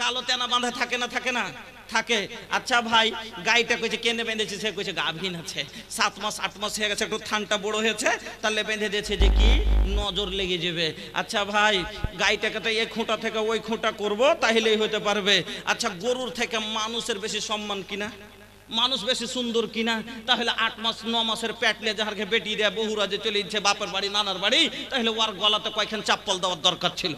কালো তেনা বাঁধা থাকে না থাকে না থাকে। আচ্ছা ভাই গাইটা কইছে কেনে বেঁধেছে, সে কইছে গাভীন আছে, 7 মাস 8 মাস হয়ে গেছে, একটু থানটা বড় হয়েছে, তাহলে বেঁধে দিয়েছে যে কি নজর লেগে যাবে। আচ্ছা ভাই গাইটাকে তো এই খুঁটা থেকে ওই খুঁটা করব তাহলেই হতে পারবে। আচ্ছা গরুর থেকে মানুষের বেশি সম্মান কিনা, মানুষ বেশি সুন্দর কিনা? তাহলে 8 মাস 9 মাসের পেটলে যাহারকে বেটি দেয় বহুরা যে চলে ইচ্ছে বাপের বাড়ি নানার বাড়ি, তাহলে ওর গলাতে কয়েকখান চাপ্পল দেওয়ার দরকার ছিল,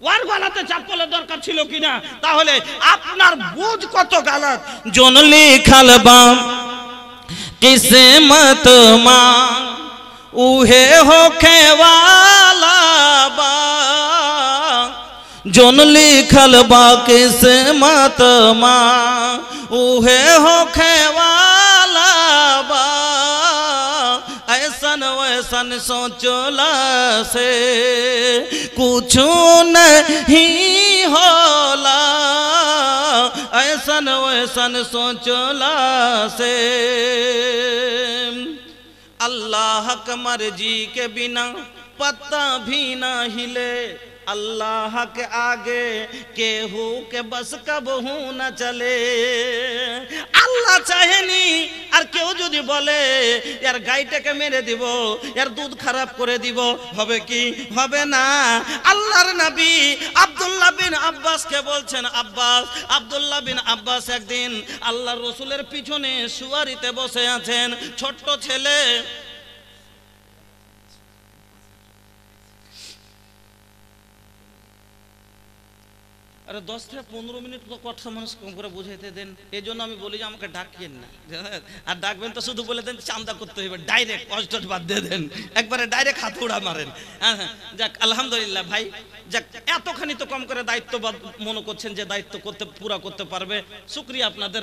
ওর গলাতে চাপ্পলের দরকার ছিল কিনা? তাহলে আপনার বুঝ কত গালাত। জন লিখাল বাম কিসমত মা উহে होखे वाला बा, जोन लिखल बा किस्मत माँ उहे होखे वाला बा, ऐसन वैसन सोचला से कुछ नहीं होला, ऐसन वैसन सोचला से अल्लाह की मर्जी के बिना पत्ता भी ना हिले, अल्लाह के आगे केहू के बस कबहू न चले। আল্লাহ চাহেনি আর কেউ যদি বলে यार গাইটাকে মেরে দিব, यार দুধ খারাপ করে দিব, হবে কি? হবে না। আল্লাহর নবী আব্দুল্লাহ বিন আব্বাস কে বলছেন, আব্বাস, আব্দুল্লাহ বিন আব্বাস একদিন আল্লাহর রাসূলের পিছনে সুয়ারিতে বসে আছেন, ছোট্ট ছেলে अरे 10 থেকে 15 মিনিট তো কথা মানুষ কম করে বুঝাইতে দেন। এই জন্য আমি বলি যে আমাকে ডাকিয়েন না, আর ডাকবেন তো শুধু বলে দেন চান্দা করতে হবে, ডাইরেক্ট কষ্ট বাদ দিয়ে দেন, একবারে ডাইরেক্ট হাত উড়া মারেন। হ্যাঁ যাক আলহামদুলিল্লাহ ভাই, যাক এতখানি তো কম করে দায়িত্ববাদ মনে করছেন যে দায়িত্ব করতে পুরা করতে পারবে, শুকরিয়া আপনাদের,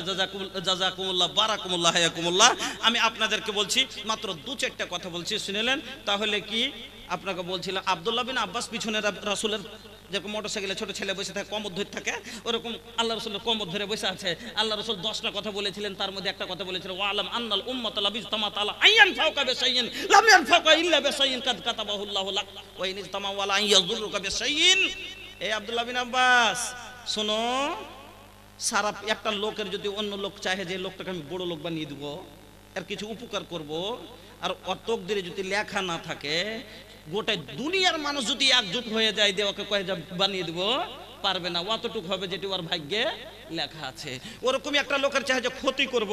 জাযাকুমুল্লাহ বারাকুমুল্লাহ হায়াকুমুল্লাহ। আমি আপনাদেরকে বলছি মাত্র 2-4টা কথা বলছি, শুনেলেন? তাহলে কি আপনাকে বলছিলাম আব্দুল্লাহ বিন আব্বাস পিছনে রাসূলের যেরকম মোটরসাইকেলে ছোট ছেলে বসে থাকে কমর ধরে থাকে, ওরকম আল্লাহ রাসূলের কমর ধরে বসে আছে। আল্লাহ রাসূল 10টা কথা বলেছিলেন, তার মধ্যে একটা কথা বলেছিলেন ওয়ালাম আন্নাল উম্মাতা লাবিজতামা তাআলা আইয়ান ফাওকা বিশাইইন লাম ইয়ানফাকা ইল্লা বিশাইইন কাদ কাতাবাহুল্লাহু লাক ওয়া ইন ইজতামা ওয়ালা আইয়াযুরুকা বিশাইইন। এই আব্দুল্লাহ বিন আব্বাস শোনো, সারা একটা লোকের যদি অন্য লোক চাহে যে লোকটাকে আমি বড় লোক বানিয়ে দেব, আর কিছু উপকার করব, আর অতক দিনে যদি লেখা না থাকে, গোটা দুনিয়ার মানুষ যদি একজোট হয়ে যায় দেওয়াকে কয়ে বানিয়ে দেব, পারবে না। অতটুকু হবে যেটি ওর ভাগ্যে লেখা আছে। ওরকমই একটা লোকের চাহে যে ক্ষতি করব,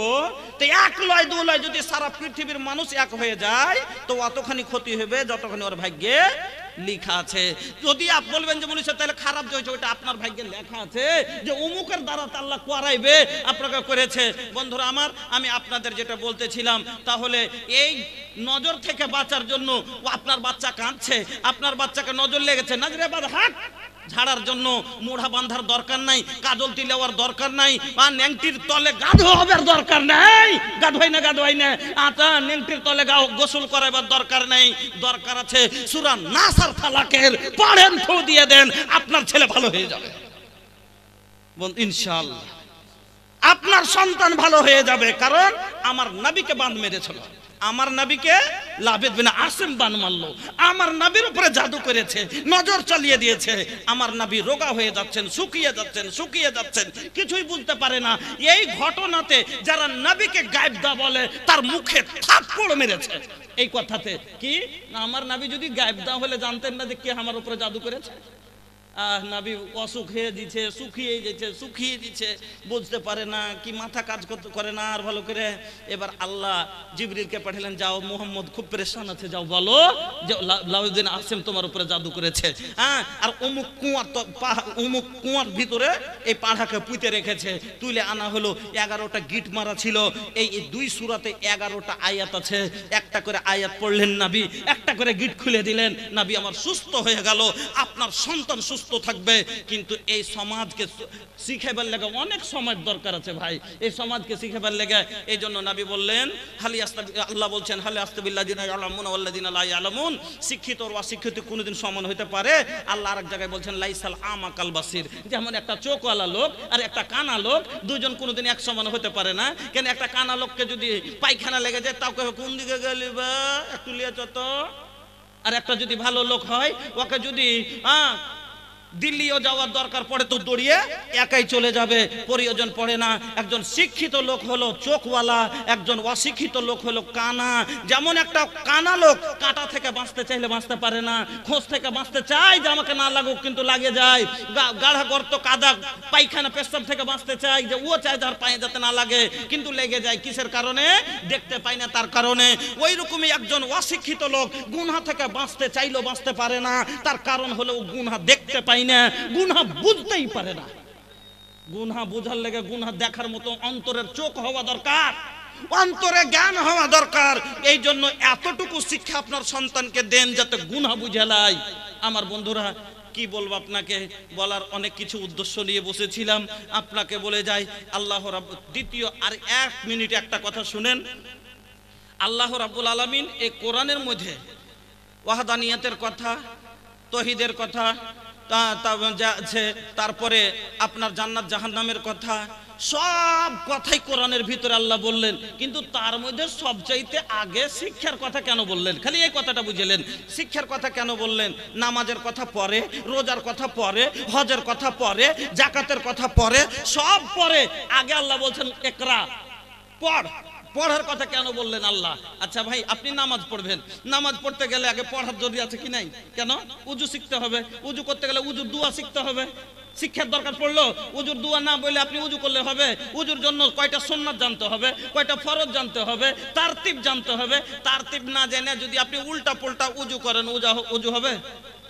তো 1 লয় 2 লয় যদি সারা পৃথিবীর মানুষ এক হয়ে যায়, তো অতখানি ক্ষতি হবে যতখানি ওর ভাগ্যে লেখা আছে। যদি আপনি বলবেন যে মনীষা তাহলে খারাপ যে হয়েছে, ওটা আপনার ভাগ্যে লেখা আছে যে অমুকের দ্বারা আল্লাহ করাইবে, আপনাকে করেছে। বন্ধুরা আমার, আমি আপনাদের যেটা বলতেছিলাম, তাহলে এই নজর থেকে বাঁচার জন্য আপনার বাচ্চা কাঁদছে, আপনার বাচ্চাকে নজর লেগেছে, নাজরে বাদ হাত ঝাড়ার জন্য মোড়া বাঁধার দরকার নাই, কাজল তিলেওয়ার দরকার নাই, আর নেংটির তলে গাধো হবার দরকার নাই, গাধোই না আতা নেংটির তলে গোসল করাবার দরকার নাই। দরকার আছে সূরা নাস আর ফালাকের পড়েন, থু দিয়ে দেন, আপনার ছেলে ভালো হয়ে যাবে ইনশাআল্লাহ, আপনার সন্তান ভালো হয়ে যাবে। কারণ আমার নবীকে বাঁধ মেরেছিল, আমার নবীকে লাবিদ বিন আসিম বান মারলো, আমার নবীর উপরে জাদু করেছে, নজর চালিয়ে দিয়েছে, আমার নবী রোগা হয়ে যাচ্ছেন, শুকিয়ে যাচ্ছেন, কিছুই বুঝতে পারে না। এই ঘটনাতে যারা নবীকে গায়েব দা বলে, তার মুখে থাপ্পড় মেরেছে এই কথাতে। কি আমার নবী যদি গায়েব দা হলে জানতেন না যে কে আমার উপরে জাদু করেছে? নবী অসুখ হয়ে দিচ্ছে, শুকিয়ে দিচ্ছে, বুঝতে পারে না, কি মাথা কাজ করে না আর ভালো করে। এবার আল্লাহ জিবরিলকে পাঠালেন, যাও মুহাম্মদ খুব পরেশান আছে, যাও বলো যে লাউদ্দিন আসিম তোমার উপরে জাদু করেছে। হ্যাঁ, আর অমুক কুয়ার ভিতরে এই পাড়াকে পুঁতে রেখেছে, তুলে আনা হলো। 11টা গিট মারা ছিল। এই 2 সূরাতে 11টা আয়াত আছে, একটা করে আয়াত পড়লেন নবী, একটা করে গিট খুলে দিলেন, নবী আমার সুস্থ হয়ে গেল। আপনার সন্তান সুস্থ থাকবে, কিন্তু এই সমাজকে শিখাবার লেগে অনেক সমাজ দরকার আছে ভাই, এই সমাজকে শিখাবার লেগে। এই জন্য নবী বললেন আল্লাহ বলছেন হালি আস্তাবিল্লাযিনা ইয়ালামুন ওয়াল্লাযিনা লা ইয়ালামুন, শিক্ষিত আর অশিক্ষিত কোনোদিন সমান হতে পারে? আল্লাহ আরেক জায়গায় বলছেন লাইসাল আমা কাল বাসির, যেমন একটা চোখওয়ালা লোক আর একটা কানা লোক দুজন কোনোদিন এক সমান হতে পারে না। কেন একটা কানা লোককে যদি পায়খানা লেগে যায়, তাও কবে কোন দিকে গেলি বা একটু লিয়ে চত, আর একটা যদি ভালো লোক হয়, ওকে যদি দিল্লিও যাওয়ার দরকার পড়ে তো দৌড়িয়ে একাই চলে যাবে, প্রয়োজন পড়ে না। একজন শিক্ষিত লোক হলো চোখওয়ালা, একজন অশিক্ষিত লোক হলো কানা। যেমন একটা কানা লোক কাঁটা থেকে বাঁচতে চাইলে বাঁচতে পারে না, খোঁজ থেকে বাঁচতে চায় যে আমাকে না লাগুক কিন্তু লাগে যায়, গাঢ়া গর্ত কাদা পায়খানা পেশাব থেকে বাঁচতে চায় যে ও চায় যার পায়ে যাতে না লাগে কিন্তু লেগে যায়। কিসের কারণে? দেখতে পায় না তার কারণে। ওই রকমই একজন অশিক্ষিত লোক গুনাহ থেকে বাঁচতে চাইলেও বাঁচতে পারে না, তার কারণ হলো গুনাহ দেখতে পায় না, গুনাহ বুঝতেই পারে না। গুনাহ বোঝার লেগে গুনাহ দেখার মতো অন্তরের চোখ হওয়া দরকার, অন্তরে জ্ঞান হওয়া দরকার। এই জন্য এতটুকু শিক্ষা আপনার সন্তানকে দেন যাতে গুনাহ বুঝে লাই। আমার বন্ধুরা কি বলবো আপনাকে, বলার অনেক কিছু উদ্দেশ্য নিয়ে বসেছিলাম, আপনাকে বলে যাই আল্লাহ দ্বিতীয় আর 1 মিনিট একটা কথা শুনেন। আল্লাহ রাব্বুল আলামিন এই কোরআনের মধ্যে ওয়াহদানিয়াতের কথা, তৌহিদের কথা, তারপরে আপনার জান্নাত জাহান্নামের কথা, সব কথাই কোরআনের ভিতরে আল্লাহ বললেন। কিন্তু তার মধ্যে সবচাইতে আগে শিক্ষার কথা কেন বললেন? খালি এই কথাটা বুঝলেন, শিক্ষার কথা কেন বললেন? নামাজের কথা পরে, রোজার কথা পরে, হজের কথা পরে, যাকাতের কথা পরে, সব পরে। আগে আল্লাহ বলছেন ইকরা, পড়। পড়ার কথা কেন বললেন আল্লাহ? আচ্ছা ভাই, আপনি নামাজ পড়বেন, নামাজ পড়তে গেলে আগে পড়ার জরুরি আছে কি নাই? কেন? উজু শিখতে হবে, উজু করতে গেলে উজুর দোয়া শিখতে হবে, শিক্ষার দরকার পড়লো। উজুর দোয়া না বললে আপনি উজু করলে হবে? উজুর জন্য কয়টা সুন্নাত জানতে হবে, কয়টা ফরজ জানতে হবে, তারতিব জানতে হবে। তারতিব না জেনে যদি আপনি উল্টা পুল্টা উজু করেন, উজু হবে?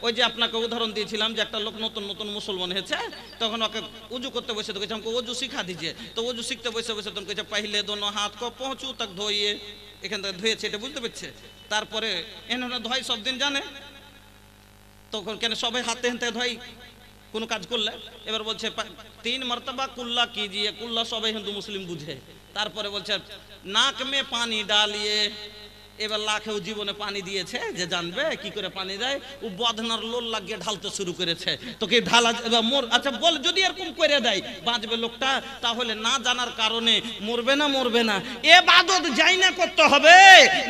ওই যে আপনাকে উদাহরণ দিয়েছিলাম যে একটা লোক নতুন নতুন মুসলমান হয়েছে, তখন ওকে উজু করতে বসে তো কেছে আমাকে উজু শিখা দিজিয়ে। তো উজু শিখতে বসে বসে তখন কেছে পহলে দোনো হাত কো পৌঁছু তক ধোইয়ে, এখান থেকে ধুয়েছে, এটা বুঝতে পারছে। তারপরে এনারা ধোয় সব দিন জানে, তখন কেন সবাই হাতে হাতে ধোয় কোনো কাজ করলে? এবার বলছে 3 মর্তবা কুল্লা কিজিয়ে, কুল্লা সবাই হিন্দু মুসলিম বুঝে। তারপরে বলছে নাক মে পানি ডালিয়ে। এবার লাখেও জীবনে পানি দিয়েছে, যে জানবে কি করে পানি দেয়, ও বদনার লোল লাগিয়ে ঢালতে শুরু করেছে। তোকে ঢালা মোর, আচ্ছা বল, যদি এরকম করে দেয় বাঁচবে লোকটা? তাহলে না জানার কারণে মরবে না? মরবে না। এবাদত যাই না করতে হবে,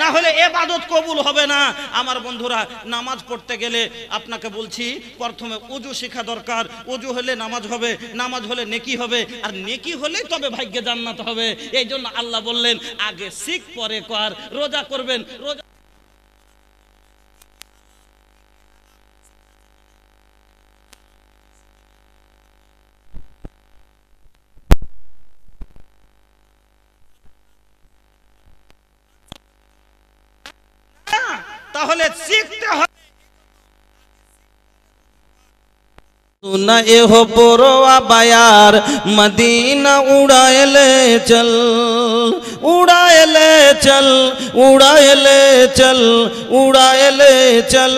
না হলে এবাদত কবুল হবে না। আমার বন্ধুরা, নামাজ পড়তে গেলে আপনাকে বলছি প্রথমে উজু শেখা দরকার। উজু হলে নামাজ হবে, নামাজ হলে নেকি হবে, আর নেকি হলেই তবে ভাগ্যে জান্নাত হবে। এই জন্য আল্লাহ বললেন আগে শিখ পরে কর। রোজা করবেন, রোজা তাহলে শিখতে হবে। सुना ए हो बोरोआ बायार मदीना उड़ाएले चल, उड़ाएले चल, उड़ाएले चल, उड़ाएले चल,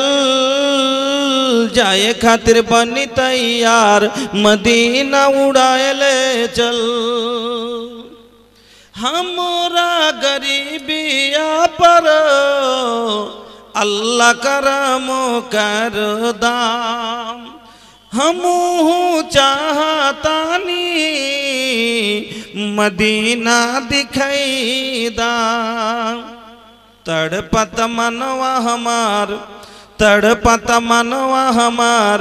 जाए खातिर बनी तैयार मदीना उड़ाएले चल। हमरा गरीबिया पर अल्लाह करम कर दाम, हमू चाहतानी मदीना दिखैदा। तड़पत मनवा हमार, तड़पत मनवा हमार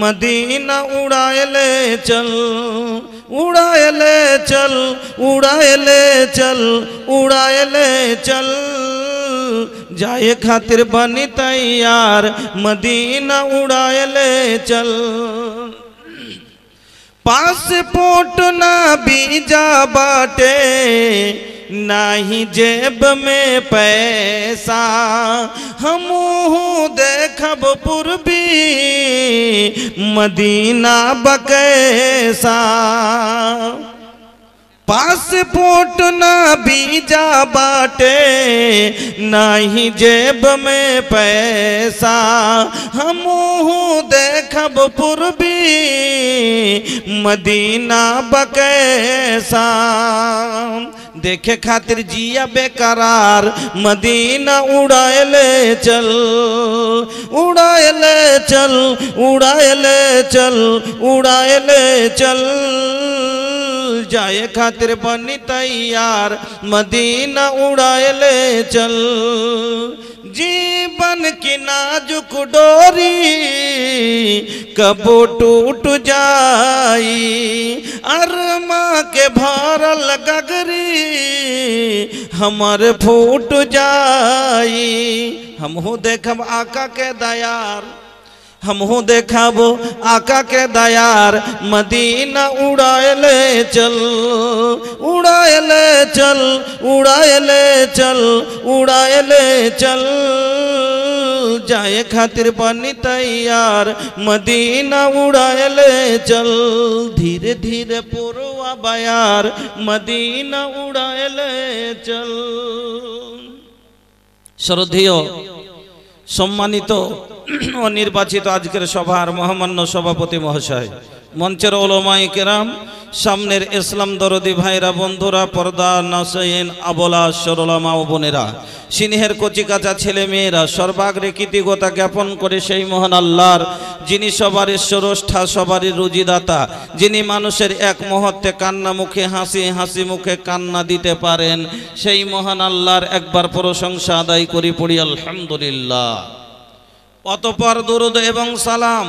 मदीना उड़ाएले चल, उड़ाएले चल, उड़ाएले चल, उड़ाएले चल, जाए खातिर बनी तैयार मदीना उड़ाएले चल। पासपोर्ट ना वीजा बाटे, नाही जेब में पैसा, हमू देखब पूर्वी मदीना बकैसा। पासपोर्ट ना वीजा बाटे, नाही जेब में पैसा, हमू देखब पूर्वी मदीना बकैसा। देखे खातिर जिया बेकरार मदीना उड़ाएले चल, उड़ाएले चल, उड़ाएले चल, उड़ाएले चल, जाए खातिर बनी तैयार मदीना उड़ाएले चल। जीवन की नाजुक डोरी कब टूट जाई, अरमा के भरल गगरी हमारे फूट जाई। हम हो देखब आका के दयार, हम हो देखाबो आका के दयार, मदीना उड़ाएले चल, उड़ाएले चल, उड़ाएले चल, उड़ाएले चल, जाए खातिर बनी तैयार, मदीना उड़ाएले चल। धीरे धीरे पुरवा बयार, मदीना उड़ाएले चल। श्रद्धेय सम्मानित ও নির্বাচিত আজকের সভার মহামান্য সভাপতি মহাশয়, মঞ্চের ওলামায়ে কেরাম, সামনের ইসলাম দরদি ভাইরা, বন্ধুরা, পর্দা নাসিন আবলা সরলা মা ও বোনেরা, সিংহের কচিকাচা ছেলে মেয়েরা, সর্বাগ্রে কৃতজ্ঞতা জ্ঞাপন করে সেই মহান আল্লাহর, যিনি সবারই স্রষ্টা, সবারই রুজিদাতা, যিনি মানুষের এক মুহূর্তে কান্না মুখে হাসি, হাসি মুখে কান্না দিতে পারেন, সেই মহান আল্লাহর একবার প্রশংসা আদায় করি, পড়ি আলহামদুলিল্লাহ। অতঃপর দুরুদ এবং সালাম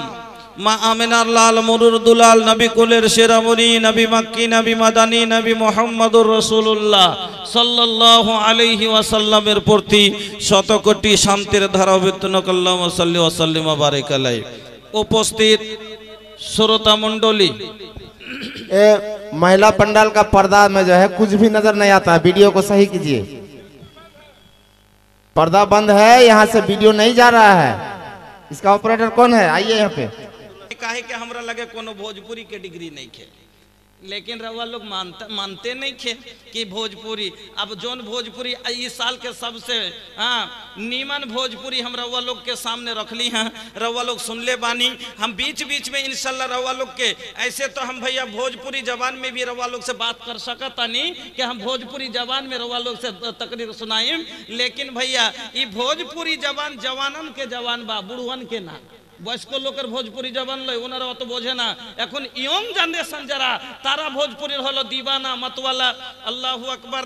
মা আমিনার লাল মরুর দুলাল নবী কুলের শিরামণি, নবী মক্কি, নবী মাদানী, নবী মুহাম্মদুর রাসূলুল্লাহ সাল্লাল্লাহু আলাইহি ওয়াসাল্লামের প্রতি শত কোটি শান্তির ধারা অবতীর্ণ আল্লাহুম্মা সাল্লি ওয়া সাল্লিম ওয়া বারিক আলাইহি। উপস্থিত শ্রোতা মণ্ডলী, महिला पंडाल का पर्दा में जो है कुछ भी नजर नहीं आता, वीडियो को सही कीजिए। पर्दा बंद है, यहाँ से वीडियो नहीं जा रहा है। इसका ऑपरेटर कौन है? आइए यहाँ पे। काहे के हमरा लगे कोनो भोजपुरी के डिग्री नहीं खे, लेकिन रवा लोग मानते नहीं खे कि भोजपुरी, अब जोन भोजपुरी इस साल के सबसे नीमन भोजपुरी हम रवा लोग के सामने रखली हैं, रवा लोग सुन ले बानी। हम बीच बीच में इंशाल्लाह रवा लोग के ऐसे तो हम भैया भोजपुरी जबान में भी रवा लोग से बात कर सकता नहीं कि हम भोजपुरी जबान में रवा लोग से तकरीर सुनाइम, लेकिन भैया ये भोजपुरी जबान जवानन के जवान बा, बुढ़वन के ना। বয়স্ক লোকের ভোজপুরি জবান লয়, ওনারা অত বোঝে না। এখন ইয়ং জেনারেশন যারা, তারা ভোজপুরির হলো দিবানা মতওয়ালা। আল্লাহু আকবার।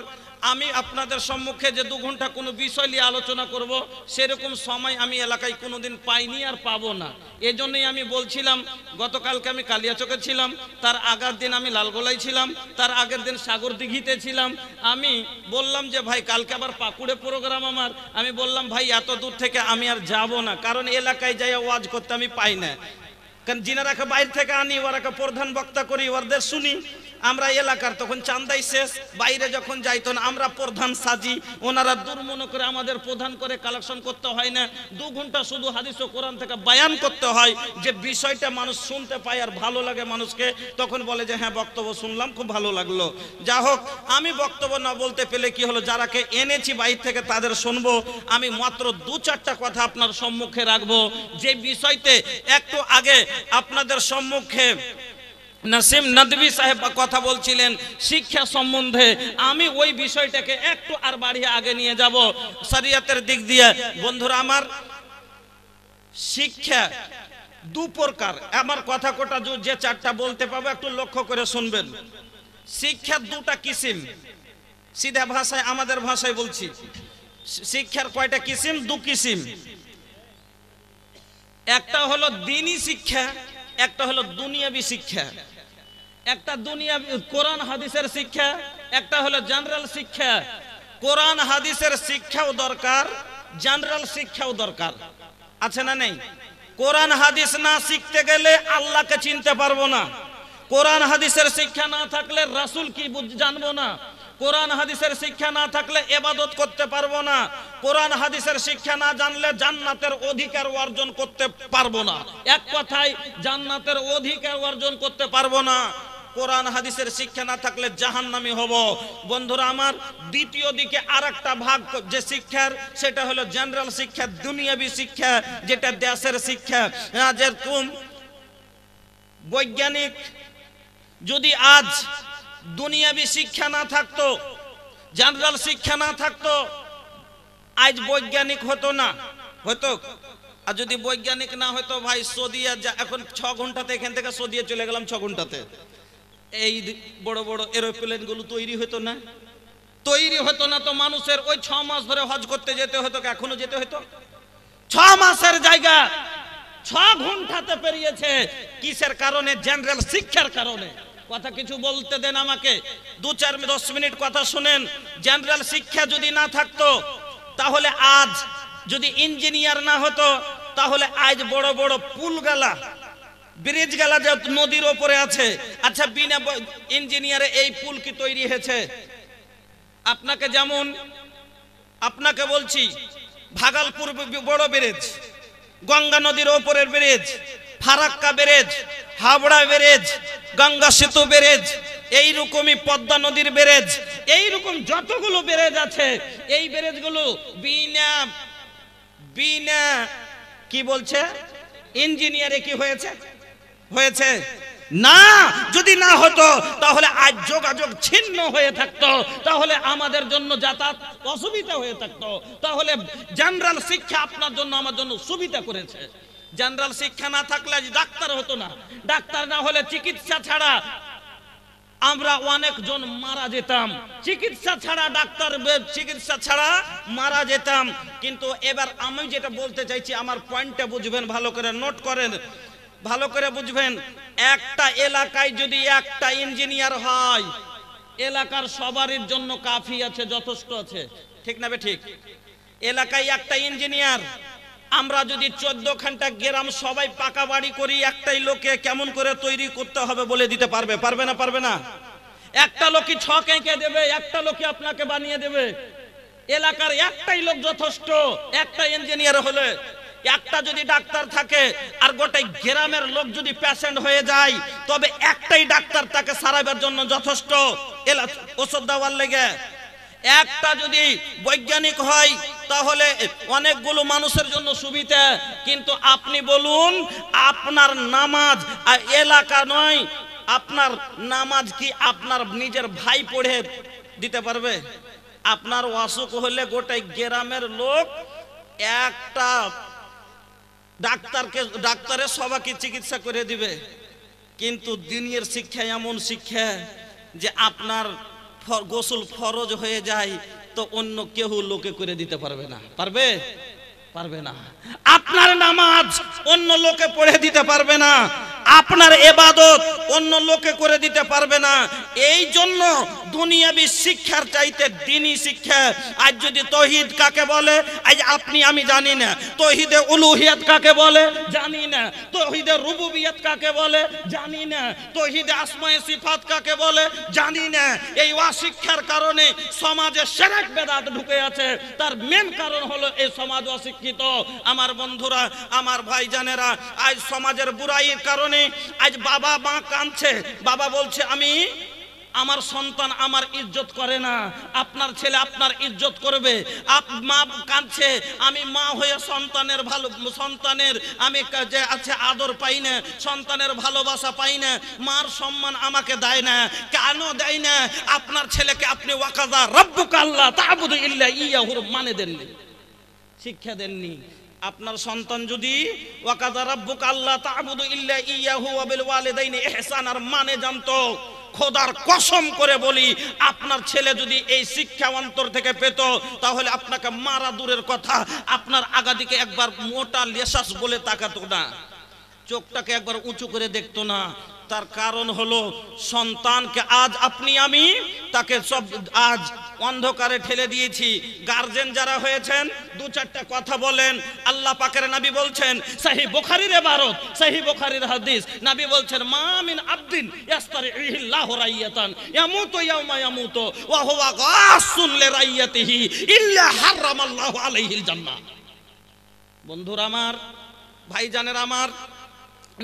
আমি আপনাদের সম্মুখে যে 2 ঘন্টা কোনো বিষয় নিয়ে আলোচনা করব, সেরকম সময় আমি এলাকায় কোনোদিন পাইনি আর পাবো না। এজন্যই আমি বলছিলাম, গতকালকে আমি কালিয়াচকে ছিলাম, তার আগের দিন আমি লালগোলায় ছিলাম, তার আগের দিন সাগর দিঘিতে ছিলাম। আমি বললাম যে ভাই কালকে আবার পাকুড়ে প্রোগ্রাম আমার। আমি বললাম ভাই এত দূর থেকে আমি আর যাব না, কারণ এলাকায় যাই ওয়াজ করতে আমি পাই না। কারণ যিনারাকে বাইরে থেকে আনি, ওরাকে প্রধান বক্তা করি, ওদের শুনি। আমরা এলাকার তখন চান্দাই শেষ, বাইরে যখন যাই তখন আমরা প্রধান সাজি, ওনারা দূর মনে করে আমাদের প্রধান করে কালেকশন করতে হয় না। 2 ঘন্টা শুধু হাদিস ও কোরআন থেকে বয়ান করতে হয়, যে বিষয়টা মানুষ শুনতে পায় আর ভালো লাগে মানুষকে, তখন বলে যে হ্যাঁ বক্তব্য শুনলাম, খুব ভালো লাগলো। যা হোক, আমি বক্তব্য না বলতে পেলে কি হলো, যারাকে এনেছি বাইরে থেকে তাদের শুনবো। আমি মাত্র 2-4টা কথা আপনার সম্মুখে রাখবো, যে বিষয়তে একটু আগে আপনাদের সম্মুখে নাসিম নদভী সাহেব কথা বলছিলেন শিক্ষা সম্বন্ধে। আমি ওই বিষয়টাকে একটু আর বাড়িয়ে আগে নিয়ে যাব শরীয়তের দিক দিয়ে। বন্ধুরা আমার, শিক্ষা 2 প্রকার। আমার কথা কোটা যে 4টা বলতে পাবো একটু লক্ষ্য করে শুনবেন। শিক্ষার 2টা কিসিম, সিধা ভাষায় আমাদের ভাষায় বলছি। শিক্ষার কয়টা কিসিম? 2 কিসিম। একটা হলো দ্বীনি শিক্ষা, একটা হলো দুনিয়াবি শিক্ষা। একটা দুনিয়াবি কোরআন হাদিসের শিক্ষা, একটা হলো জেনারেল শিক্ষা। কোরআন হাদিসের শিক্ষাও দরকার, জেনারেল শিক্ষাও দরকার, আছে না নেই? কোরআন হাদিস না শিখতে গেলে আল্লাহকে চিনতে পারবো না। কোরআন হাদিসের শিক্ষা না থাকলে রাসূল কি জানবো না। কোরআন হাদিসের শিক্ষা না থাকলে ইবাদত করতে পারবো না। কোরআন হাদিসের শিক্ষা না জানলে জান্নাতের অধিকার অর্জন করতে পারবো না। এক কথায় জান্নাতের অধিকার অর্জন করতে পারবো না। কোরআন হাদিসের শিক্ষা না থাকলে জাহান্নামী হব। বন্ধুরা আমার, দ্বিতীয় দিকে আরেকটা ভাগ যে শিক্ষার, সেটা হলো জেনারেল শিক্ষা, দুনিয়াবি শিক্ষা, যেটা দেশের শিক্ষা। যেরকম বৈজ্ঞানিক, যদি আজ দুনিয়াবি শিক্ষা না থাকতো, জেনারেল শিক্ষা না থাকতো, আজ বৈজ্ঞানিক হতো না, হতো। আর যদি বৈজ্ঞানিক না হতো ভাই, সৌদিয়া এখন 6 ঘন্টাতে এখান থেকে সৌদিয়া চলে গেলাম, 6 ঘন্টাতে। এই বড় বড় এরোপ্লেন গুলো তৈরি হতো না, তৈরি হতো না তো মানুষের ওই 6 মাস ধরে হজ করতে যেতে হতো, এখনো যেতে হতো? 6 মাসের জায়গা 6 ঘন্টাতে পেরিয়েছে। কিসের কারণে? জেনারেল শিক্ষার কারণে। কথা কিছু বলতে দেন আমাকে, 2-4-10 মিনিট কথা শুনেন। জেনারেল শিক্ষা যদি না থাকতো তাহলে আজ, যদি ইঞ্জিনিয়ার না হতো তাহলে আজ বড় বড় পুল গালা, ব্রিজ গালা যে নদীর ওপরে আছে, আচ্ছা বিনা ইঞ্জিনিয়ারে এই পুল কি তৈরি হয়েছে? আপনাকে যেমন আপনাকে বলছি, ভাগলপুর বড় ব্রিজ, গঙ্গা নদীর ওপরের bridge, Farakka bridge, Howrah bridge, Ganga সেতু ব্রিজ, এইরকমই পদ্মা নদীর ব্রিজ, এইরকম যতগুলো ব্রিজ আছে, এই ব্রিজগুলো বিনা বিনা কি বলছে ইঞ্জিনিয়ারে কি হয়েছে? হয়েছে না। যদি না হতো তাহলে আজ যোগাযোগ ছিন্ন হয়ে থাকতো, তাহলে আমাদের জন্য যাতায়াত অসুবিধা হয়ে থাকতো। তাহলে জেনারেল শিক্ষা আপনার জন্য আমার জন্য সুবিধা করেছে। জেনারেল শিক্ষা না থাকলে আজ ডাক্তার হতো না, ডাক্তার না হলে চিকিৎসা ছাড়া আমরা অনেকজন মারা যেতাম, চিকিৎসা ছাড়া ডাক্তার চিকিৎসা ছাড়া মারা যেতাম। কিন্তু এবার আমি যেটা বলতে চাইছি, আমার পয়েন্টটা বুঝবেন, ভালো করে নোট করেন, ভালো করে বুঝবেন। একটা এলাকায় যদি একটা ইঞ্জিনিয়ার হয়, এলাকার সবারই জন্য কাফি আছে, যথেষ্ট আছে, ঠিক না বে ঠিক? এলাকায় একটা ইঞ্জিনিয়ার, আমরা যদি 14 ঘন্টা গ্রাম সবাই পাকা বাড়ি করি, একটাই লোকে কেমন করে তৈরি করতে হবে বলে দিতে পারবে? পারবে না? পারবে না? একটা লোকই 6 এঁকে দেবে, একটা লোকই আপনাকে বানিয়ে দেবে। এলাকার একটাই লোক যথেষ্ট, একটা ইঞ্জিনিয়ার হলে। একটা যদি ডাক্তার থাকে আর গোটাই গ্রামের লোক যদি পেশেন্ট হয়ে যায়, তবে একটাই ডাক্তার তাকে সারাবার জন্য যথেষ্ট, ওষুধ দেওয়ার লেগে। একটা যদি বৈজ্ঞানিক হয় তাহলে অনেকগুলো মানুষের জন্য সুবিধা। কিন্তু আপনি বলুন, আপনার নামাজ আর এলাকা নয়, আপনার নামাজ কি আপনার নিজের ভাই পড়ে দিতে পারবে? আপনার অসুখ হলে গোটাই গ্রামের লোক একটা ডাক্তারের সবাইকে চিকিৎসা করে দিবে। কিন্তু দিনের শিক্ষা এমন শিক্ষা যে আপনার গোসল ফরজ হয়ে যায় তো অন্য কেউ লোকে করে দিতে পারবে না। পারবে? পারবে না। আপনার নামাজ অন্য লোকে পড়ে দিতে পারবে না, আপনার ইবাদত অন্য লোকে করে দিতে পারবে না। এই জন্য দুনিয়াবি শিক্ষার চাইতে দ্বীনি শিক্ষা। আজ যদি তৌহিদ কাকে বলে আজ আপনি আমি জানি না, তৌহিদে উলুহিয়াত কাকে বলে জানি না, তৌহিদে রুবুবিয়ত কাকে বলে জানি না, তৌহিদে আসমায়ে সিফাত কাকে বলে জানি না। এই অশিক্ষার কারণে সমাজে শিরক বেদাত ঢুকে আছে। তার মেন কারণ হলো এই সমাজ অশিক্ষিত। আমার বন্ধুরা, আমার ভাইজানেরা, আজ সমাজের বুরাইয়ের কারণে আজ বাবা মা কাঁদছে। বাবা বলছে আমি, আমার সন্তান আমার ইজ্জত করে না, আপনার ছেলে আপনার ইজ্জত করবে। মা কাঁদছে, আমি মা হয়ে সন্তানের আমি যে আছে আদর পাই না, সন্তানের ভালোবাসা পাই না, মার সম্মান আমাকে দেয় না। কেন দেয় না? আপনার ছেলেকে আপনি ওয়াকাযা রাব্বুকা আল্লা তা'বুদু ইল্লা ইয়াহুর মানে দেননি, শিক্ষা দেননি। আপনার সন্তান যদি ওয়াকাযা রাব্বুকা আল্লা তা'বুদু ইল্লা ইয়াহু ওয়া বিল ওয়ালিদাইনি ইহসানার মানে জানতো, খোদার কসম করে বলি, আপনার ছেলে যদি এই শিক্ষা অন্তর থেকে পেত তাহলে আপনাকে মারা দূরের কথা, আপনার আগা দিকে একবার মোটা লেশাস বলে তাকাতো না, চোখটাকে একবার উঁচু করে দেখতো না। তার কারণ হলো সন্তানকে আজ আপনি আমি তাকে সব আজ অন্ধকারে ঠেলে দিয়েছি। গার্জেন যারা হয়েছেন 2-4টা কথা বলেন। আল্লাহ পাকের নবী বলছেন, সহিহ বুখারীর ইবারত, সহিহ বুখারীর হাদিস, নবী বলছেন মা মিন আবদিন ইস্তারিহিল্লাহু রাইয়াতান ইয়ামুতু ইয়াওমা ইয়ামুতু ওয়া হুয়া গাসুন লিরাইয়াতিহি ইল্লা হারামাল্লাহু আলাইহিল জান্নাহ। বন্ধুরা আমার, ভাইজানেরা আমার,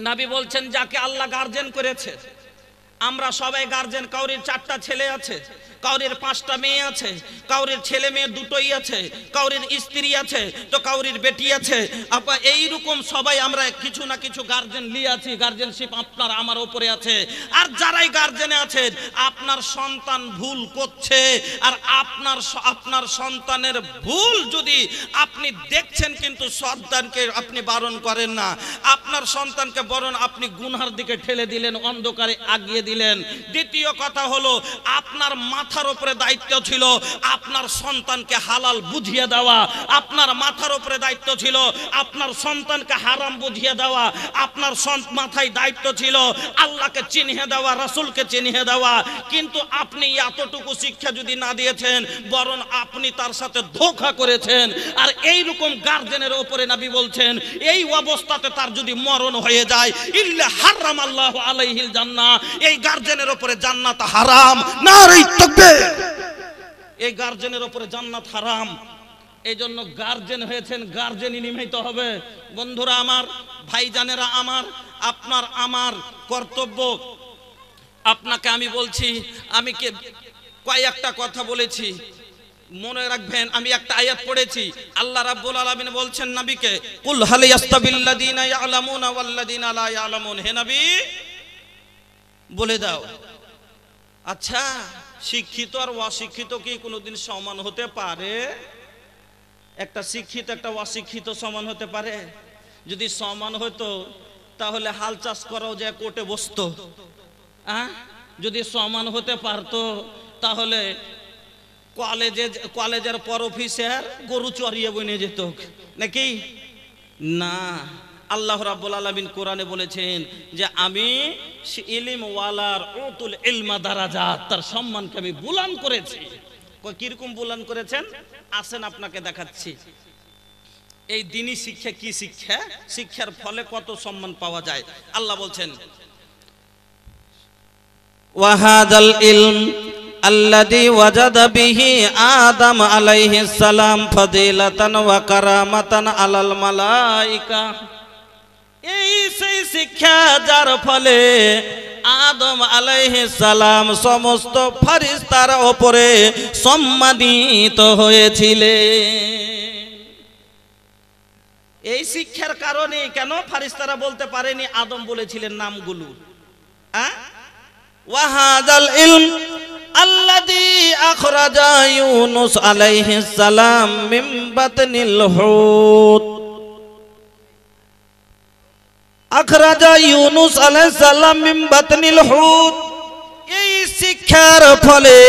নবী বলছেন যাকে আল্লাহ গার্জেন করেছে, আমরা সবাই গার্জেন, কাউরির 4টা ছেলে আছে, কাউরির 5টা মেয়ে আছে, কাউরির ছেলে মেয়ে দুটোই আছে, কাউরির স্ত্রী আছে, তো কাউরির বেটি আছে। আপা এইরকম সবাই আমরা কিছু না কিছু গার্জেন নিয়ে আছি, গার্জেনশিপ আপনার আমার উপরে আছে। আর যারাই গার্জেনে আছেন, আপনার সন্তান ভুল করছে আর আপনার সন্তানের ভুল যদি আপনি দেখছেন কিন্তু সন্তানকে আপনি বারণ করেন না, আপনার সন্তানকে বরং আপনি গুনহার দিকে ঠেলে দিলেন, অন্ধকারে আগিয়ে দিলেন। দ্বিতীয় কথা হলো আপনার মাথা মাথার উপরে দায়িত্ব ছিল আপনার সন্তানকে হালাল বুঝিয়ে দেওয়া, আপনার মাথার উপরে দায়িত্ব ছিল আপনার সন্তানকে হারাম বুঝিয়ে দেওয়া, আপনার মাথায় দায়িত্ব ছিল আল্লাহকে চিনিয়ে দেওয়া, রাসূলকে চিনিয়ে দেওয়া। কিন্তু আপনি এতটুকু শিক্ষা যদি না দিয়েছেন, বরং আপনি তার সাথে ধোঁকা করেছেন। আর এই রকম গার্জেনের উপরে নবী বলছেন এই অবস্থাতে তার যদি মরণ হয়ে যায়, ইল্লা হারামাল্লাহু আলাইহিল জান্নাহ, এই গার্জেনের উপরে জান্নাত হারাম। নারে তাকবীর! এই গার্জেনের উপরে জান্নাত হারাম। এই জন্য গার্জেন হয়েছেন, গার্জেনই নিমাইতে হবে। বন্ধুরা আমার, ভাইজানেরা আমার, আপনার আমার কর্তব্য। আপনাকে আমি বলছি, আমি কয়েকটা কথা বলেছি, মনে রাখবেন। আমি একটা আয়াত পড়েছি, আল্লাহ রাব্বুল আলামিন বলছেন নবীকে, কুল হাল ইয়াস্তাবিল্লাযিনা ইয়ালামুনা ওয়াল্লাযিনা লা ইয়ালামুন। হে নবী বলে দাও, আচ্ছা শিক্ষিত আর অশিক্ষিত কি কোনোদিন সমান হতে পারে? একটা শিক্ষিত একটা অশিক্ষিত সমান হতে পারে? যদি সমান হতো তাহলে হাল চাষ করাও যে কোর্টে বসতো। যদি সমান হতে পারতো তাহলে কলেজের প্রফেসর গরু চড়িয়ে বনে যেত নাকি? না, আল্লাহ রাব্বুল আলামিন কোরআনে বলেছেন যে আমি ইলম ওয়ালার উতুল ইলমা দারাজাত, তার সম্মানকে আমি বুলান করেছি। কিরকম বুলান করেছেন আসেন আপনাকে দেখাচ্ছি। এই দ্বীনি শিক্ষা কি শিক্ষা, শিক্ষার ফলে কত সম্মান পাওয়া যায়। আল্লাহ বলছেন ওয়াহাদাল ইলম আল্লাযী ওয়াজাদা বিহি আদম আলাইহিস সালাম ফাদিলাতান ওয়া কারামাতান আলাল মালায়েকা। এই সেই শিক্ষা যার ফলে আদম আলাইহিস সালাম সমস্ত ফেরেশতার উপরে সম্মানিত হয়েছিলেন। এই শিক্ষার কারণে কেন ফেরেশতারা বলতে পারেনি, আদম বলেছিলেন নামগুলো। ওয়াহাদাল ইলম আল্লাযী আখরাজা ইউনুস আলাইহিস সালাম মিন বাতনিল হুত। আখরাজা ইউনুস আলাইহিস সালাম মিন বাতনিল হুত। এই শিক্ষার ফলে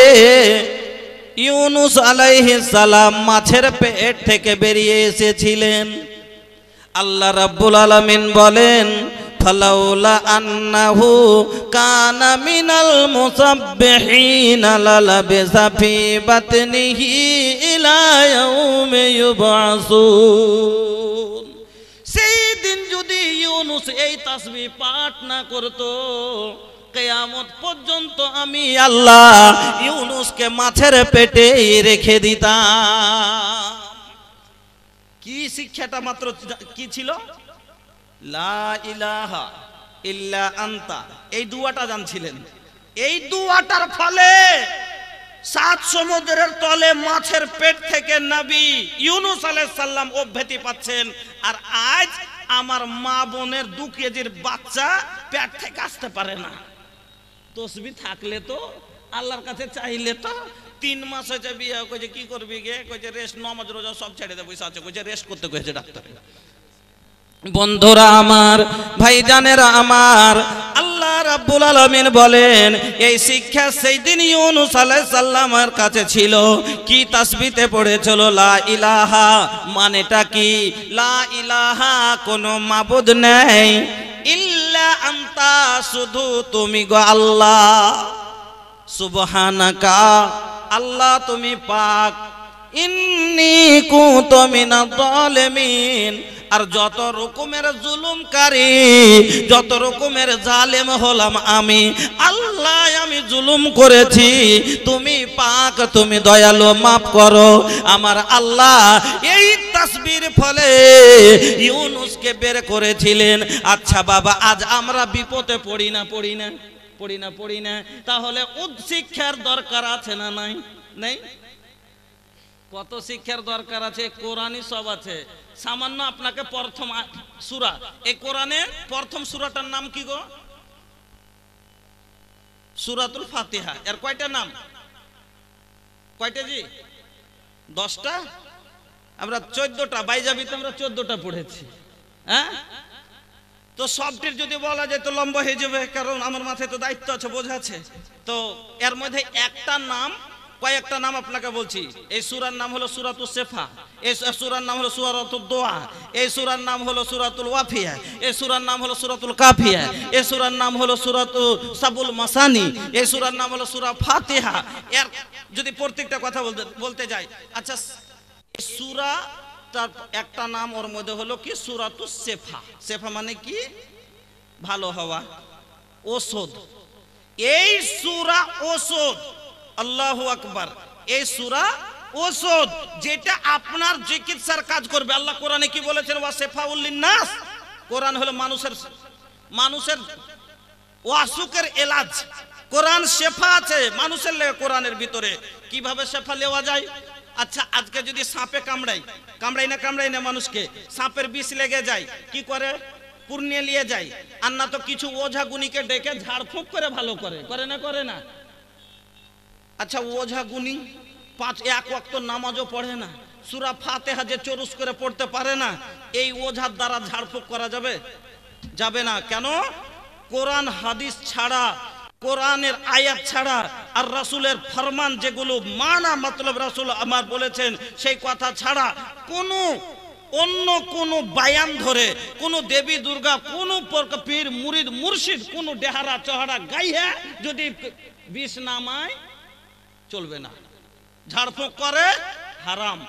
ইউনুস আলাইহিস সালাম মাছের পেট থেকে বেরিয়ে এসেছিলেন। আল্লাহ রাব্বুল আলামিন বলেন ফালাউলা আন্নাহু কানা মিনাল মুসাব্বিহিনা লালাবিসা ফি বাতনিহি ইলা ইয়াউমি ইউবআসুন। সেই দিন যদি ইউনুস এই তাসবিহ পাঠ না করত, কিয়ামত পর্যন্ত আমি আল্লাহ ইউনুসকে মাছের পেটে রেখে দিতাম। কি শিক্ষাটা মাত্র কি ছিল? লা ইলাহা ইল্লা আনতা, এই দুয়াটা জানছিলেন। এই দুয়াটার ফলে 7 সমুদ্রের তলে মাছের পেট থেকে নবী ইউনুস আলাইহিস সালাম অব্যাহতি পাচ্ছেন। আর আজ আমার মা বোনের 2 কেজির বাচ্চা পেট থেকে আসতে পারে না। তসবিহ থাকলে তো, আল্লাহর কাছে চাইলে তো। 3 মাস হয়েছে বিয়ে, কইছে কি করবি গে? কইছে রেস্ট, নামাজ রোজা সব ছেড়ে দে, বসে আছে। কইছে রেস্ট করতে কইছে ডাক্তার। বন্ধুরা আমার, ভাইজানেরা আমার, আল্লাহ রাব্বুল আলামিন বলেন এই শিক্ষা সেই দিন ইউনুস আলাইহিস সালামের কাছে ছিল। কি তাসবিতে পড়েছিল লা ইলাহা, মানেটা কি? লা ইলাহা, কোনো মাবুদ নেই, ইল্লা আনতা, শুধু তুমি গো আল্লাহ। সুবহানাকা, আল্লাহ তুমি পাক। ইন্নী কুনতু মিনাজ জালিমিন, আর যত রকমের জুলুমকারী, যত রকমের জালেম হলাম আমি আল্লাহ, আমি জুলুম করেছি, তুমি পাক, তুমি দয়ালু, মাফ করো আমার আল্লাহ। এই তাসবির ফলে ইউনুসকে বের করেছিলেন। আচ্ছা বাবা, আজ আমরা বিপদে পড়ি না পড়ি না, তাহলে শিক্ষার দরকার আছে না নাই? নেই? কত শিক্ষার দরকার আছে। কোরআনই সব আছে। সামান্য আপনাকে প্রথম সূরা, এই কোরআনের প্রথম সূরাটার নাম কি গো? সূরাতুল ফাতিহা। এর কয়টা নাম? কয়টা জি? 10টা। আমরা 14টা, বাইজাবিতে আমরা 14টা পড়েছি। হ্যাঁ, তো সবটির যদি বলা যায় তো লম্বা হয়ে যাবে, কারণ আমার মাথায় তো দায়িত্ব আছে, বোঝা আছে। তো এর মধ্যে একটা নাম কয়েকটা নাম আপনাকে বলছি। এই সূরার নাম হলো সূরাতুস সেফা, এই সূরার নাম হলো সূরাতুদ দোয়া, এই সূরার নাম হলো সূরাতুল ওয়াফিয়া, এই সূরার নাম হলো সূরাতুল কাফিয়া, এই সূরার নাম হলো সূরাতু সাবুল মাসানি, এই সূরার নাম হলো সূরা ফাতিহা। এর যদি প্রত্যেকটা কথা বলতে যাই, আচ্ছা এই সূরা তার একটা নাম ওর মধ্যে হলো কি সূরাতুস সেফা। সেফা মানে কি? ভালো হওয়া, ওষুধ। এই সূরা ওষুধ, আল্লাহু আকবার। এই সূরা ওষুধ, যেটা আপনার চিকিৎসার কাজ করবে। আল্লাহ কোরআনে কি বলেছেন? ওয়া শিফাউল লিন্নাস। কোরআন হলো মানুষের অসুখের এলাজ। কোরআন শেফা আছে মানুষের লেগে কোরআনের ভিতরে। কিভাবে শেফা নেওয়া যায়? আচ্ছা আজকে যদি সাপে কামড়াই না মানুষকে, সাপের বিষ লেগে যায়, কি করে? পূর্ণিয়া নিয়ে যায়। আর না তো কিছু ওঝা গুনিকে ডেকে ঝাড়ফুঁক করে ভালো করে না? আচ্ছা ওঝা গুনি এক ওয়াক্ত নামাজও পড়ে না, সূরা ফাতিহা যে চরুস করে পড়তে পারে না, এই ওঝার দ্বারা ঝাড়ফুঁক করা যাবে না। কেন? কোরআন হাদিস ছাড়া, কোরআনের আয়াত ছাড়া আর রাসূলের ফরমান যেগুলো মানা মতলব রাসূল আমার বলেছেন সেই কথা ছাড়া অন্য কোন বায়ান ধরে কোন দেবী দুর্গা, কোন পীর মুরিদ মুর্শিদ, কোন ডেহারা চহারা গাইয়া যদি বিষ নামায় চলবে না। ঝাড়ফুঁক করে হারাম।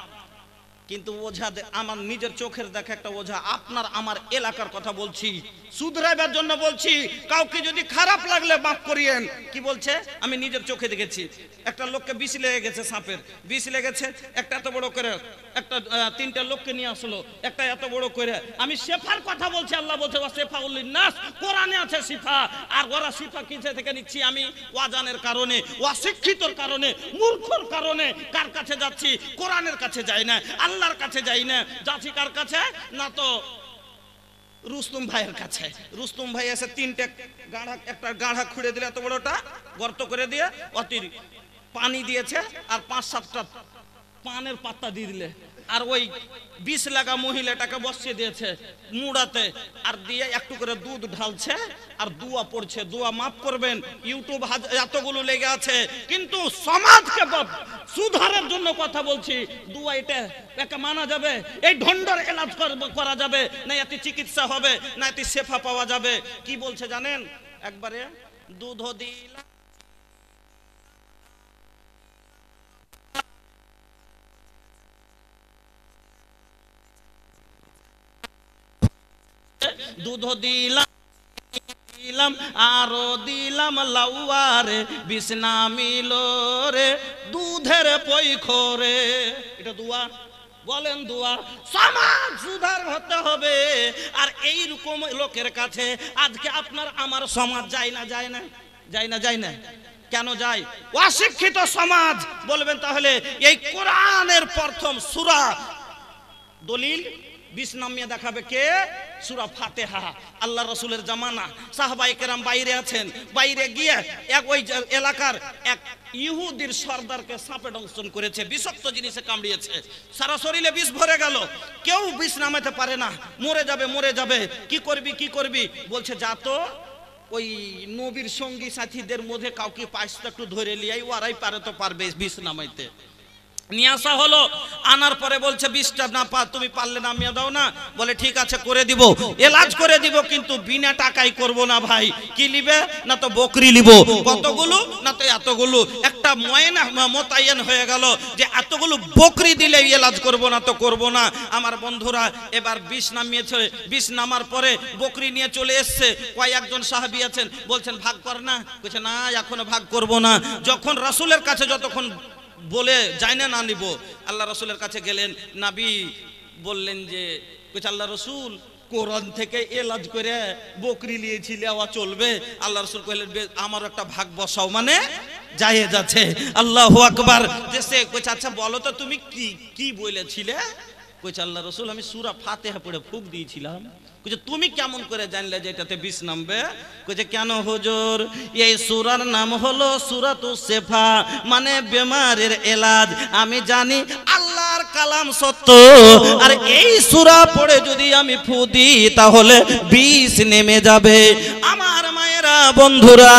কিন্তু ওঝা, আমার নিজের চোখের দেখা একটা ওঝা, আপনার আমার এলাকার কথা বলছি, শুধরাইবার জন্য বলছি। কাউকে যদি খারাপ লাগলে মাফ করিয়েন। কি বলছে? আমি নিজের চোখে দেখেছি। একটা লোককে বিষ লেগে গেছে, সাপের বিষ লেগেছে। একটা এত বড় করে একটা 3টা লোককে নিয়ে আসলো, একটা এত বড় করে। আমি শেফার কথা বলছি। আল্লাহ বলছে ওয়া শিফাউল লিন্নাস। কোরআনে আছে শিফা। আর ওরা শিফা কিসে থেকে নিচ্ছি? আমি ওয়াজানের কারণে, অশিক্ষিতর কারণে, মূর্খর কারণে কার কাছে যাচ্ছি? কোরআনের কাছে যাই না, আল্লাহর কাছে যাই না। যাচ্ছি কার কাছে? না তো রুস্তম ভাইয়ের কাছে। রুস্তম ভাই এসে 3টে গাঢ়া, একটা গাঢ়া খুঁড়ে দিলে এত বড়টা গর্ত করে দিয়ে অতি পানি দিয়েছে, আর 5-7টা পানের পাতা দিয়ে দিলে, আর ওই বিষ লাগা মহিলাটাকে বসিয়ে দিয়েছে মুড়াতে, আর দিয়ে একটু করে দুধ ঢালছে আর দোয়া পড়ছে। দোয়া মাফ করবেন, ইউটিউব এতগুলো লেগে আছে, কিন্তু সমাজকে সুধারের জন্য কথা বলছি। দোয়া এটা মানা যাবে? এই ঢন্ডর এলাজ করা যাবে না? এতে চিকিৎসা হবে না? এতে শেফা পাওয়া যাবে? কি বলছে জানেন? একবারে দুধ দিলাম, দুধ দিলাম আরো দিলাম লাউয়ারে, বিছনা মিলো রে দুধের পৈখরে। এটা দোয়া। বলেন দোয়া। সমাজ সুধার হতে হবে। আর এই রকম লোকের কাছে আজকে আপনার আমার সমাজ যায় না। কেন যায়? অশিক্ষিত সমাজ। বলবেন তাহলে এই কোরআনের প্রথম সূরা দলিল বিষ নামিয়ে দেখাবে কে? সূরা ফাতিহা। আল্লাহ রাসূলের জামানা, সাহাবায়ে কেরাম বাইরে আছেন, বাইরে গিয়ে ওই এলাকার এক ইহুদির সর্দারকে সাপে দংশন করেছে, বিষাক্ত জিনিসে কামড়িয়েছে, সারা শরীরে বিষ ভরে গেল, কেউ বিষ নামাতে পারে না, মরে যাবে। কি করবি? বলছে যা তো ওই নবীর সঙ্গী সাথীদের মধ্যে কাউকে পাঁচটা একটু ধরে লিয়াই, ওরাই পারবে বিষ নামাইতে। নিয়ে আসা হলো, আনার পরে বলছে বিষটা না তুমি পারলে নামিয়ে দাও না। বলে ঠিক আছে করে দিব, এলাজ করে দিব, কিন্তু বিনা টাকায় করব না ভাই। কি নিবে? না তো বকরি নিব। কতগুলো? না তো এতগুলো। একটা ময়না মোতায়েন হয়ে গেল যে এতগুলো বকরি দিলে এলাজ করব না। আমার বন্ধুরা এবার বিষ নামিয়েছে। বিষ নামার পরে বকরি নিয়ে চলে এসছে। কয়েকজন সাহাবী আছেন, বলছেন ভাগ কর না। বলছে না এখনো ভাগ করব না। যখন রাসূলের কাছে যতক্ষণ বলে যাই না নিব, আল্লাহ রাসূলের কাছে গেলেন। নবী বললেন যে আল্লাহ রাসূল কোরআন থেকে এলাজ করে বকরি নিয়েছি, নেওয়া চলবে? আল্লাহ রাসূল কইলেন আমার একটা ভাগ বসাও, মানে জায়েজ আছে। আল্লাহু আকবার। দেশে কইছে আচ্ছা বলো তো তুমি কি বলেছিলে? কইছে আল্লাহ রাসূল আমি সূরা ফাতিহা পড়ে ফুঁক দিয়েছিলাম। কইছে তুমি কেমন করে জানলে যে এটাতে বিষ নামবে? কইছে কেন হুজুর, এই সূরার নাম হলো সূরাতুস শিফা, মানে বেমারের এলাজ। আমি জানি আল্লাহর কালাম সত্য, আর এই সূরা পড়ে যদি আমি ফু দিই তাহলে বিষ নেমে যাবে। আমার মায়েরা, বন্ধুরা,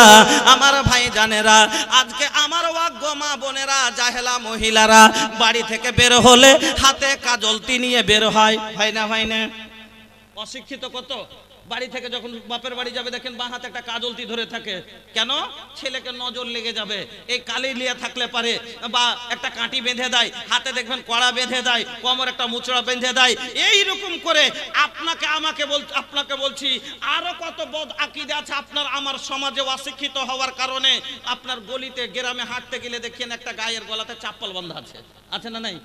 আমার ভাই জানেরা, আজকে আমার ওয়াক্য গো মা বোনেরা, জাহেলা মহিলারা বাড়ি থেকে বের হলে হাতে কাজলতি নিয়ে বের হয়, হয় না হয় না? অশিক্ষিত কত বাড়ি থেকে যখন বাপের বাড়ি যাবে দেখেন বাঁ হাতে একটা কাজলতি ধরে থাকে, কেন? ছেলেকে নজর লেগে যাবে, এই কালি লিয়ে থাকলে পারে, বা একটা কাঁটি বেঁধে দেয়, হাতে দেখবেন কড়া বেঁধে দেয়, কোমর একটা মুচড়া বেঁধে দেয়, এই রকম করে আপনাকে বলছি আরো কত বদ আকীদা আছে আপনার আমার সমাজে অশিক্ষিত হওয়ার কারণে। আপনার গলিতে গ্রামে হাঁটতে গেলে দেখেন একটা গায়ের গলাতে চাপ্পল বাঁধা আছে, আছে না নাই?